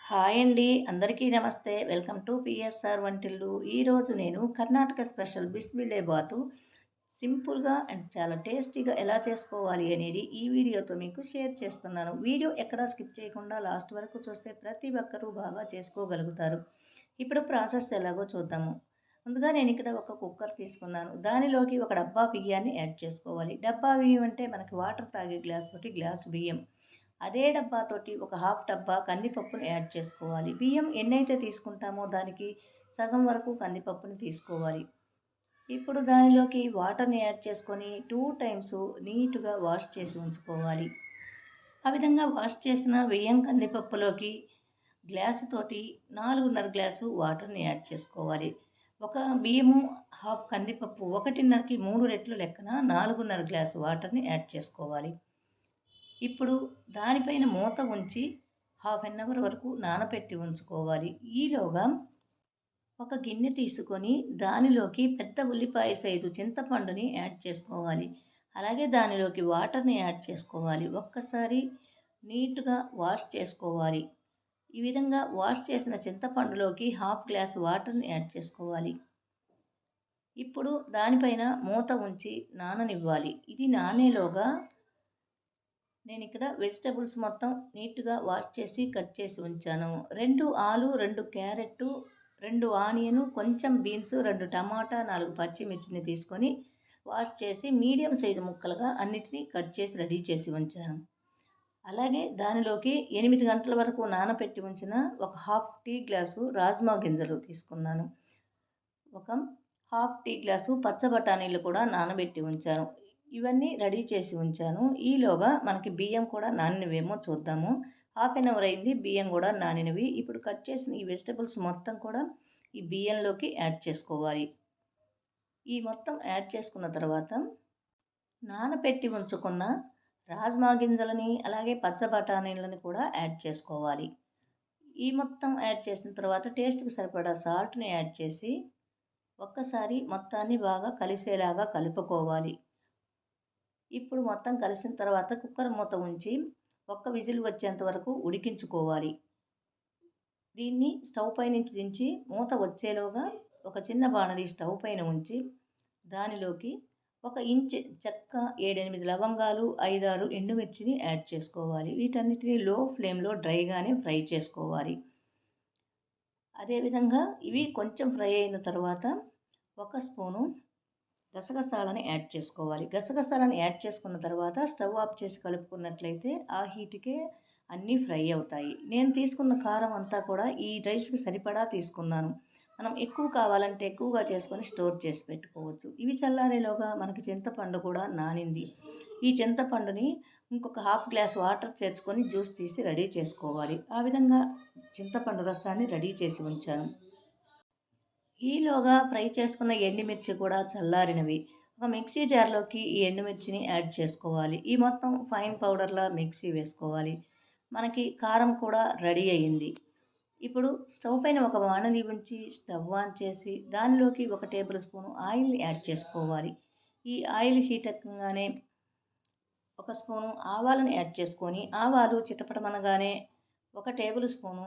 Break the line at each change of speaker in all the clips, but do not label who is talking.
Hi అండి. అందరికీ నమస్తే. వెల్కమ్ టు పిఎస్ఆర్ వంటిల్లు. ఈరోజు నేను కర్ణాటక స్పెషల్ బిస్మిల్లాబాతు సింపుల్‌గా అండ్ చాలా టేస్టీగా ఎలా చేసుకోవాలి అనేది ఈ వీడియోతో మీకు షేర్ చేస్తున్నాను. వీడియో ఎక్కడా స్కిప్ చేయకుండా లాస్ట్ వరకు చూస్తే ప్రతి ఒక్కరూ బాగా చేసుకోగలుగుతారు. ఇప్పుడు ప్రాసెస్ ఎలాగో చూద్దాము. ముందుగా నేను ఇక్కడ ఒక కుక్కర్ తీసుకున్నాను. దానిలోకి ఒక డబ్బా బియ్యాన్ని యాడ్ చేసుకోవాలి. డబ్బా బియ్యం అంటే మనకి వాటర్ తాగే గ్లాస్ తోటి గ్లాసు బియ్యం. అదే డబ్బాతోటి ఒక హాఫ్ డబ్బా కందిపప్పుని యాడ్ చేసుకోవాలి. బియ్యం ఎన్నైతే తీసుకుంటామో దానికి సగం వరకు కందిపప్పుని తీసుకోవాలి. ఇప్పుడు దానిలోకి వాటర్ని యాడ్ చేసుకొని 2 టైమ్స్ నీట్‌గా వాష్ చేసి ఉంచుకోవాలి. ఆ విధంగా వాష్ చేసిన బియ్యం కందిపప్పులోకి గ్లాసుతోటి 4:30 గ్లాసు వాటర్ని యాడ్ చేసుకోవాలి. ఒక బియ్యము, హాఫ్ కందిపప్పు 1:30కి 3 రెట్లు లెక్కన 4:30 గ్లాసు వాటర్ని యాడ్ చేసుకోవాలి. ఇప్పుడు దానిపైన మూత ఉంచి హాఫ్ అన్ అవర్ వరకు నానబెట్టి ఉంచుకోవాలి. ఈలోగా ఒక గిన్నె తీసుకొని దానిలోకి పెద్ద ఉల్లిపాయ సైజు చింతపండుని యాడ్ చేసుకోవాలి. అలాగే దానిలోకి వాటర్ని యాడ్ చేసుకోవాలి. ఒక్కసారి నీట్‌గా వాష్ చేసుకోవాలి. ఈ విధంగా వాష్ చేసిన చింతపండులోకి హాఫ్ గ్లాస్ వాటర్ని యాడ్ చేసుకోవాలి. ఇప్పుడు దానిపైన మూత ఉంచి నాననివ్వాలి. ఇది నానేలోగా నేనిక్కడ వెజిటబుల్స్ మొత్తం నీట్‌గా వాష్ చేసి కట్ చేసి ఉంచాను. 2 ఆలు, 2 క్యారెట్టు, 2 ఆనియను, కొంచెం బీన్స్, 2 టమాటా, 4 పచ్చిమిర్చిని తీసుకొని వాష్ చేసి మీడియం సైజు ముక్కలుగా అన్నిటిని కట్ చేసి రెడీ చేసి ఉంచాను. అలాగే దానిలోకి 8 గంటల వరకు నానపెట్టి ఉంచిన ఒక హాఫ్ టీ గ్లాసు రాజ్మా గింజలు తీసుకున్నాను. ఒక హాఫ్ టీ గ్లాసు పచ్చ బఠానీలు కూడా నానబెట్టి ఉంచాను. ఇవన్నీ రెడీ చేసి ఉంచాను. ఈలోగా మనకి బియ్యం కూడా నానినవేమో చూద్దాము. హాఫ్ అన్ అవర్ అయింది. బియ్యం కూడా నానినవి. ఇప్పుడు కట్ చేసిన ఈ వెజిటబుల్స్ మొత్తం కూడా ఈ బియ్యంలోకి యాడ్ చేసుకోవాలి. ఈ మొత్తం యాడ్ చేసుకున్న తర్వాత నానపెట్టి ఉంచుకున్న రాజ్మా గింజలని అలాగే పచ్చ బఠానీలని కూడా యాడ్ చేసుకోవాలి. ఈ మొత్తం యాడ్ చేసిన తర్వాత టేస్ట్‌కి సరిపడా సాల్ట్‌ని యాడ్ చేసి ఒక్కసారి మొత్తాన్ని బాగా కలిసేలాగా కలుపుకోవాలి. ఇప్పుడు మొత్తం కలిసిన తర్వాత కుక్కర్ మూత ఉంచి ఒక్క విజిల్ వచ్చేంత వరకు ఉడికించుకోవాలి. దీన్ని స్టవ్ పై నుంచి దించి మూత వచ్చేలోగా ఒక చిన్న బాణలి స్టవ్ పైన ఉంచి దానిలోకి ఒక ఇంచ్ చెక్క, 7, 8 లవంగాలు, 5, 6 ఎండుమిర్చిని యాడ్ చేసుకోవాలి. వీటన్నిటిని లో ఫ్లేమ్‌లో డ్రైగానే ఫ్రై చేసుకోవాలి. అదేవిధంగా ఇవి కొంచెం ఫ్రై అయిన తర్వాత ఒక స్పూను గసగసాలని యాడ్ చేసుకోవాలి. గసగసాలను యాడ్ చేసుకున్న తర్వాత స్టవ్ ఆఫ్ చేసి కలుపుకున్నట్లయితే ఆ హీట్‌కే అన్నీ ఫ్రై అవుతాయి. నేను తీసుకున్న కారం అంతా కూడా ఈ రైస్‌కి సరిపడా తీసుకున్నాను. మనం ఎక్కువ కావాలంటే ఎక్కువగా చేసుకొని స్టోర్ చేసి పెట్టుకోవచ్చు. ఇవి చల్లారేలోగా మనకి చింతపండు కూడా నానింది. ఈ చింతపండుని ఇంకొక హాఫ్ గ్లాస్ వాటర్ చేర్చుకొని జ్యూస్ తీసి రెడీ చేసుకోవాలి. ఆ విధంగా చింతపండు రసాన్ని రెడీ చేసి ఉంచాను. ఈలోగా ఫ్రై చేసుకున్న ఎండుమిర్చి కూడా చల్లారినవి. ఒక మిక్సీ జార్‌లోకి ఈ ఎండుమిర్చిని యాడ్ చేసుకోవాలి. ఈ మొత్తం ఫైన్ పౌడర్‌లా మిక్సీ వేసుకోవాలి. మనకి కారం కూడా రెడీ అయింది. ఇప్పుడు స్టవ్ పైన ఒక బాణలి ఉంచి స్టవ్ ఆన్ చేసి దానిలోకి ఒక టేబుల్ స్పూన్ ఆయిల్‌ని యాడ్ చేసుకోవాలి. ఈ ఆయిల్ హీట్ ఎక్కగానే ఒక స్పూను ఆవాలను యాడ్ చేసుకొని ఆవాలు చిటపటమనగానే ఒక టేబుల్ స్పూను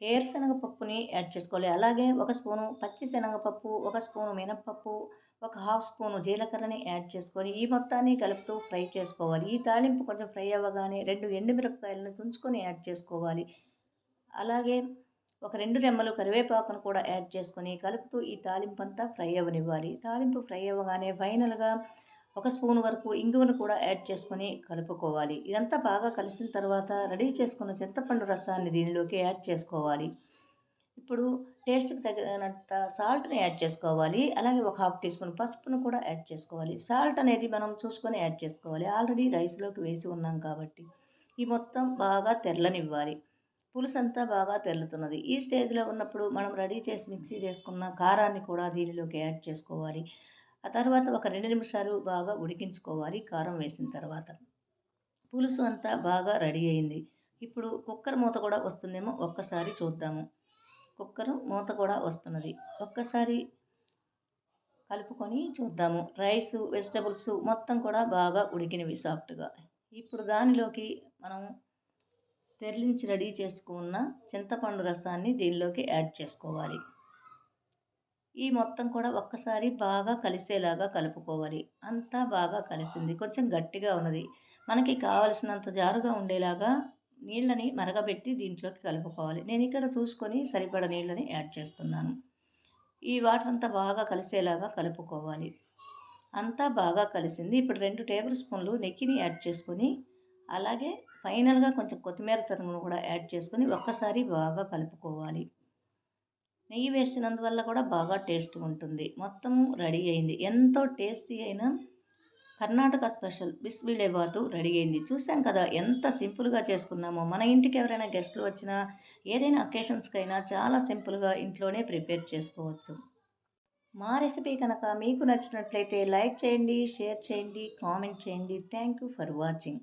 ఏరుశనగ పప్పుని యాడ్ చేసుకోవాలి. అలాగే ఒక స్పూను పచ్చి శనగపప్పు, ఒక స్పూను మినపప్పు, ఒక హాఫ్ స్పూను జీలకర్రని యాడ్ చేసుకొని ఈ మొత్తాన్ని కలుపుతూ ఫ్రై చేసుకోవాలి. ఈ తాలింపు కొంచెం ఫ్రై అవ్వగానే 2 ఎండుమిరపకాయలను తుంచుకొని యాడ్ చేసుకోవాలి. అలాగే ఒక 2 రెమ్మలు కరివేపాకును కూడా యాడ్ చేసుకొని కలుపుతూ ఈ తాలింపంతా ఫ్రై అవ్వనివ్వాలి. తాలింపు ఫ్రై అవ్వగానే ఫైనల్‌గా ఒక స్పూన్ వరకు ఇంగువను కూడా యాడ్ చేసుకొని కలుపుకోవాలి. ఇదంతా బాగా కలిసిన తర్వాత రెడీ చేసుకున్న చింతపండు రసాన్ని దీనిలోకి యాడ్ చేసుకోవాలి. ఇప్పుడు టేస్ట్‌కి తగినంత సాల్ట్‌ని యాడ్ చేసుకోవాలి. అలాగే ఒక హాఫ్ టీ స్పూన్ పసుపును కూడా యాడ్ చేసుకోవాలి. సాల్ట్ అనేది మనం చూసుకొని యాడ్ చేసుకోవాలి. ఆల్రెడీ రైస్‌లోకి వేసి ఉన్నాం కాబట్టి. ఈ మొత్తం బాగా తెరలనివ్వాలి. పులుసంతా బాగా తెర్లుతున్నది. ఈ స్టేజ్‌లో ఉన్నప్పుడు మనం రెడీ చేసి మిక్సీ చేసుకున్న కారాన్ని కూడా దీనిలోకి యాడ్ చేసుకోవాలి. ఆ తర్వాత ఒక 2 నిమిషాలు బాగా ఉడికించుకోవాలి కారం వేసిన తర్వాత. పులుసు అంతా బాగా రెడీ అయింది. ఇప్పుడు కుక్కర్ మూత కూడా వస్తుందేమో ఒక్కసారి చూద్దాము. కుక్కరు మూత కూడా వస్తున్నది. ఒక్కసారి కలుపుకొని చూద్దాము. రైసు, వెజిటబుల్స్ మొత్తం కూడా బాగా ఉడికినవి సాఫ్ట్‌గా. ఇప్పుడు దానిలోకి మనం తెరలించి రెడీ చేసుకున్న చింతపండు రసాన్ని దీనిలోకి యాడ్ చేసుకోవాలి. ఈ మొత్తం కూడా ఒక్కసారి బాగా కలిసేలాగా కలుపుకోవాలి. అంతా బాగా కలిసింది. కొంచెం గట్టిగా ఉన్నది. మనకి కావలసినంత జారుగా ఉండేలాగా నీళ్ళని మరగబెట్టి దీంట్లోకి కలుపుకోవాలి. నేను ఇక్కడ చూసుకొని సరిపడ నీళ్ళని యాడ్ చేస్తున్నాను. ఈ వాటర్ అంతా బాగా కలిసేలాగా కలుపుకోవాలి. అంతా బాగా కలిసింది. ఇప్పుడు 2 టేబుల్ స్పూన్లు నెయ్యిని యాడ్ చేసుకొని, అలాగే ఫైనల్‌గా కొంచెం కొత్తిమీర తరుగును కూడా యాడ్ చేసుకొని ఒక్కసారి బాగా కలుపుకోవాలి. నెయ్యి వేసినందువల్ల కూడా బాగా టేస్ట్ ఉంటుంది. మొత్తం రెడీ అయింది. ఎంతో టేస్టీ అయిన కర్ణాటక స్పెషల్ బిస్బిలేబాతు రెడీ అయింది. చూసాం కదా ఎంత సింపుల్‌గా చేసుకున్నామో. మన ఇంటికి ఎవరైనా గెస్టులు వచ్చినా, ఏదైనా అకేషన్స్‌కైనా చాలా సింపుల్‌గా ఇంట్లోనే ప్రిపేర్ చేసుకోవచ్చు. మా రెసిపీ కనుక మీకు నచ్చినట్లయితే లైక్ చేయండి, షేర్ చేయండి, కామెంట్ చేయండి. Thank you for watching.